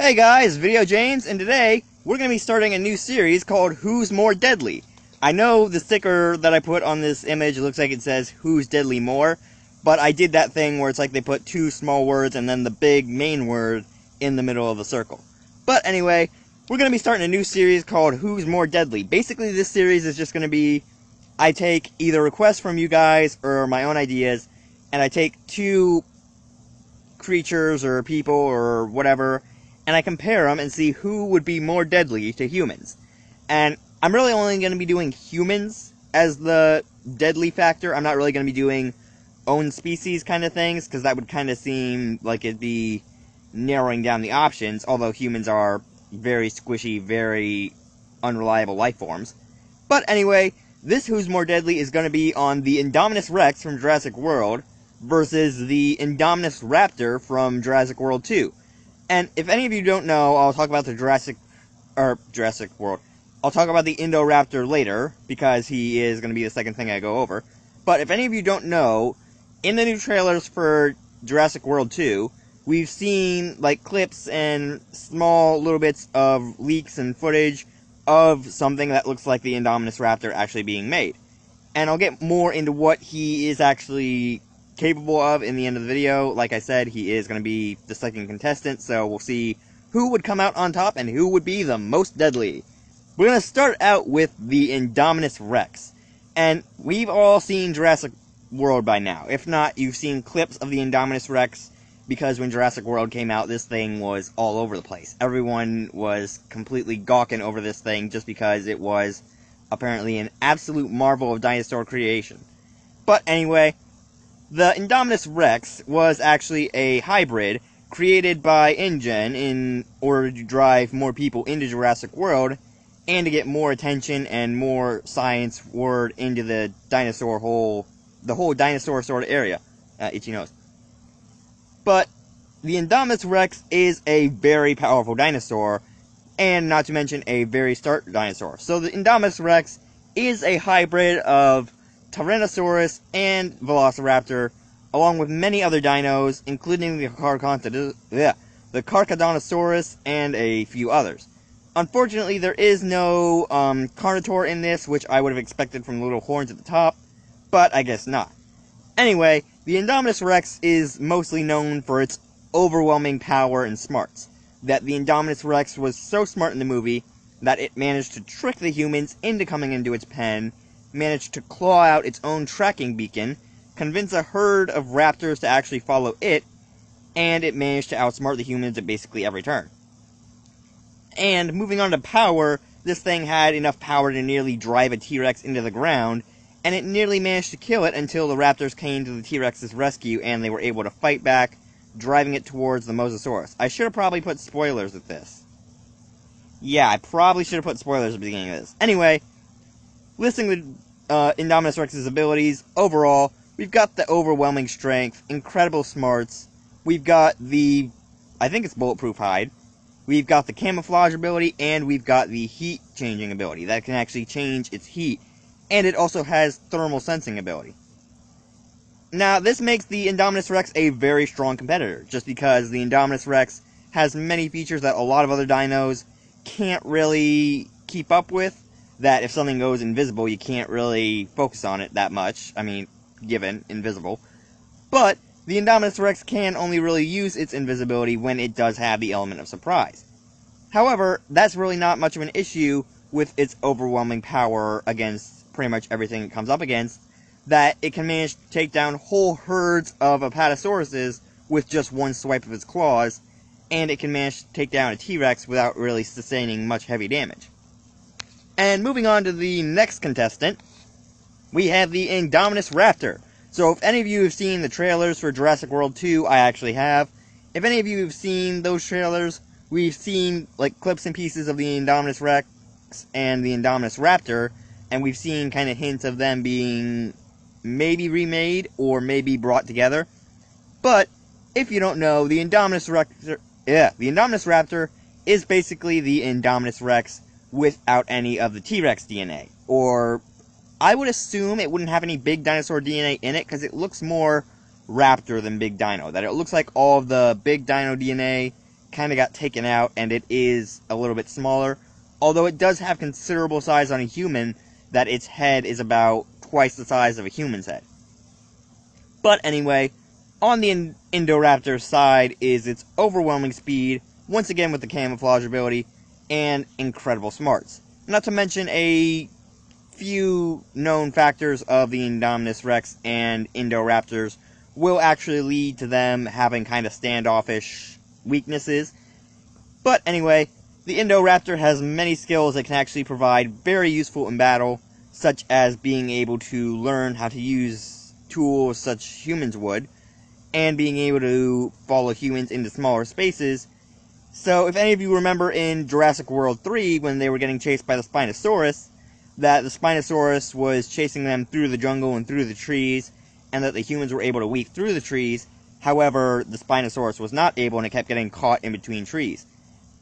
Hey guys, VideoJames, and today we're going to be starting a new series called Who's More Deadly. I know the sticker that I put on this image looks like it says Who's Deadly More, but I did that thing where it's like they put two small words and then the big main word in the middle of the circle. But anyway, we're going to be starting a new series called Who's More Deadly. Basically, this series is just going to be, I take either requests from you guys or my own ideas, and I take two creatures or people or whatever, and I compare them and see who would be more deadly to humans. And I'm really only going to be doing humans as the deadly factor. I'm not really going to be doing own species kind of things, because that would kind of seem like it'd be narrowing down the options, although humans are very squishy, very unreliable life forms. But anyway, this Who's More Deadly is going to be on the Indominus Rex from Jurassic World versus the Indominus Raptor from Jurassic World 2. And if any of you don't know, I'll talk about the Jurassic World. I'll talk about the Indoraptor later, because he is going to be the second thing I go over. But if any of you don't know, in the new trailers for Jurassic World 2, we've seen like clips and small little bits of leaks and footage of something that looks like the Indominus Raptor actually being made. And I'll get more into what he is actually capable of in the end of the video. Like I said, he is going to be the second contestant, so we'll see who would come out on top and who would be the most deadly. We're going to start out with the Indominus Rex. And we've all seen Jurassic World by now. If not, you've seen clips of the Indominus Rex, because when Jurassic World came out, this thing was all over the place. Everyone was completely gawking over this thing just because it was apparently an absolute marvel of dinosaur creation. But anyway, the Indominus Rex was actually a hybrid created by InGen in order to drive more people into Jurassic World and to get more attention and more science word into the whole dinosaur sort of area. Itchy nose. But the Indominus Rex is a very powerful dinosaur, and not to mention a very stark dinosaur. So the Indominus Rex is a hybrid of Tyrannosaurus and Velociraptor, along with many other dinos, including the Carcharodontosaurus and a few others. Unfortunately, there is no Carnotaur in this, which I would have expected from the little horns at the top, but I guess not. Anyway, the Indominus Rex is mostly known for its overwhelming power and smarts. That the Indominus Rex was so smart in the movie that it managed to trick the humans into coming into its pen, managed to claw out its own tracking beacon, convince a herd of raptors to actually follow it, and it managed to outsmart the humans at basically every turn. And moving on to power, this thing had enough power to nearly drive a T-Rex into the ground, and it nearly managed to kill it until the raptors came to the T-Rex's rescue and they were able to fight back, driving it towards the Mosasaurus. I should have probably put spoilers at this. Yeah, I probably should have put spoilers at the beginning of this. Anyway, listing the Indominus Rex's abilities, overall, we've got the overwhelming strength, incredible smarts, we've got the, I think it's bulletproof hide, we've got the camouflage ability, and we've got the heat changing ability that can actually change its heat, and it also has thermal sensing ability. Now, this makes the Indominus Rex a very strong competitor, just because the Indominus Rex has many features that a lot of other dinos can't really keep up with, that if something goes invisible, you can't really focus on it that much. I mean, given invisible. But the Indominus Rex can only really use its invisibility when it does have the element of surprise. However, that's really not much of an issue with its overwhelming power against pretty much everything it comes up against, that it can manage to take down whole herds of Apatosauruses with just one swipe of its claws, and it can manage to take down a T-Rex without really sustaining much heavy damage. And moving on to the next contestant, we have the Indominus Raptor. So if any of you have seen the trailers for Jurassic World 2, I actually have. If any of you have seen those trailers, we've seen like clips and pieces of the Indominus Rex and the Indominus Raptor, and we've seen kind of hints of them being maybe remade or maybe brought together. But if you don't know, the Indominus Raptor is basically the Indominus Rex without any of the T-Rex DNA. Or I would assume it wouldn't have any big dinosaur DNA in it, because it looks more raptor than big dino. That it looks like all of the big dino DNA kind of got taken out, and it is a little bit smaller. Although it does have considerable size on a human, that its head is about twice the size of a human's head. But anyway, on the Indoraptor side is its overwhelming speed, once again with the camouflage ability, and incredible smarts. Not to mention a few known factors of the Indominus Rex and Indoraptors will actually lead to them having kind of standoffish weaknesses. But anyway, the Indoraptor has many skills that can actually provide very useful in battle, such as being able to learn how to use tools such humans would, and being able to follow humans into smaller spaces. So if any of you remember in Jurassic World 3, when they were getting chased by the Spinosaurus, that the Spinosaurus was chasing them through the jungle and through the trees, and that the humans were able to weave through the trees. However, the Spinosaurus was not able, and it kept getting caught in between trees.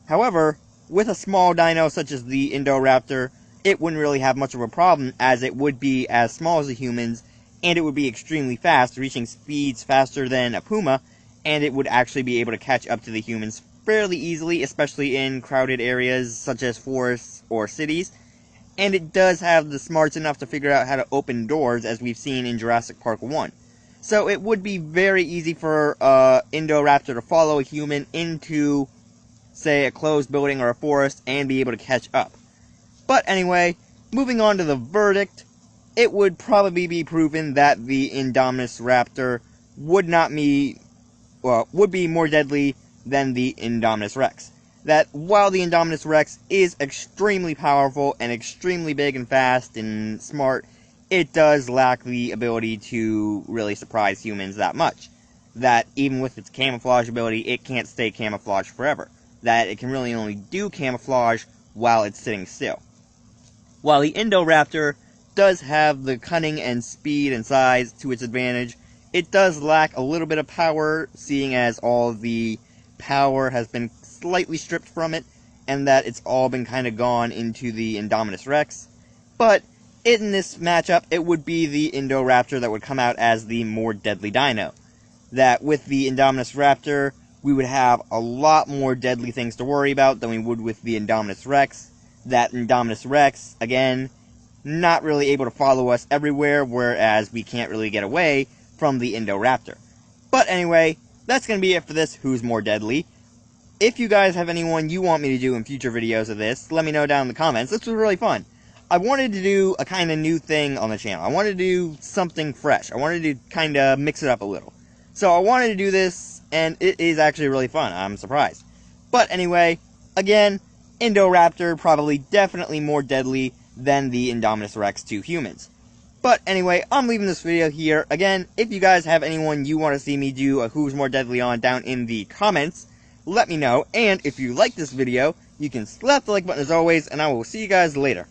However, with a small dino such as the Indoraptor, it wouldn't really have much of a problem, as it would be as small as the humans, and it would be extremely fast, reaching speeds faster than a puma, and it would actually be able to catch up to the humans fairly easily, especially in crowded areas such as forests or cities. And it does have the smarts enough to figure out how to open doors, as we've seen in Jurassic Park 1. So it would be very easy for Indoraptor to follow a human into, say, a closed building or a forest and be able to catch up. But anyway, moving on to the verdict, it would probably be proven that the Indominus Raptor would be more deadly than the Indominus Rex. That while the Indominus Rex is extremely powerful and extremely big and fast and smart, it does lack the ability to really surprise humans that much. That even with its camouflage ability, it can't stay camouflaged forever. That it can really only do camouflage while it's sitting still. While the Indoraptor does have the cunning and speed and size to its advantage, it does lack a little bit of power, seeing as all the power has been slightly stripped from it, and that it's all been kind of gone into the Indominus Rex. But in this matchup, it would be the Indoraptor that would come out as the more deadly dino. That with the Indominus Raptor, we would have a lot more deadly things to worry about than we would with the Indominus Rex. That Indominus Rex, again, not really able to follow us everywhere, whereas we can't really get away from the Indoraptor. But anyway, that's going to be it for this Who's More Deadly. If you guys have anyone you want me to do in future videos of this, let me know down in the comments. This was really fun. I wanted to do a kind of new thing on the channel. I wanted to do something fresh. I wanted to kind of mix it up a little. So I wanted to do this, and it is actually really fun. I'm surprised. But anyway, again, Indoraptor probably definitely more deadly than the Indominus Rex to humans. But anyway, I'm leaving this video here. Again, if you guys have anyone you want to see me do a Who's More Deadly on down in the comments, let me know. And if you like this video, you can slap the like button as always, and I will see you guys later.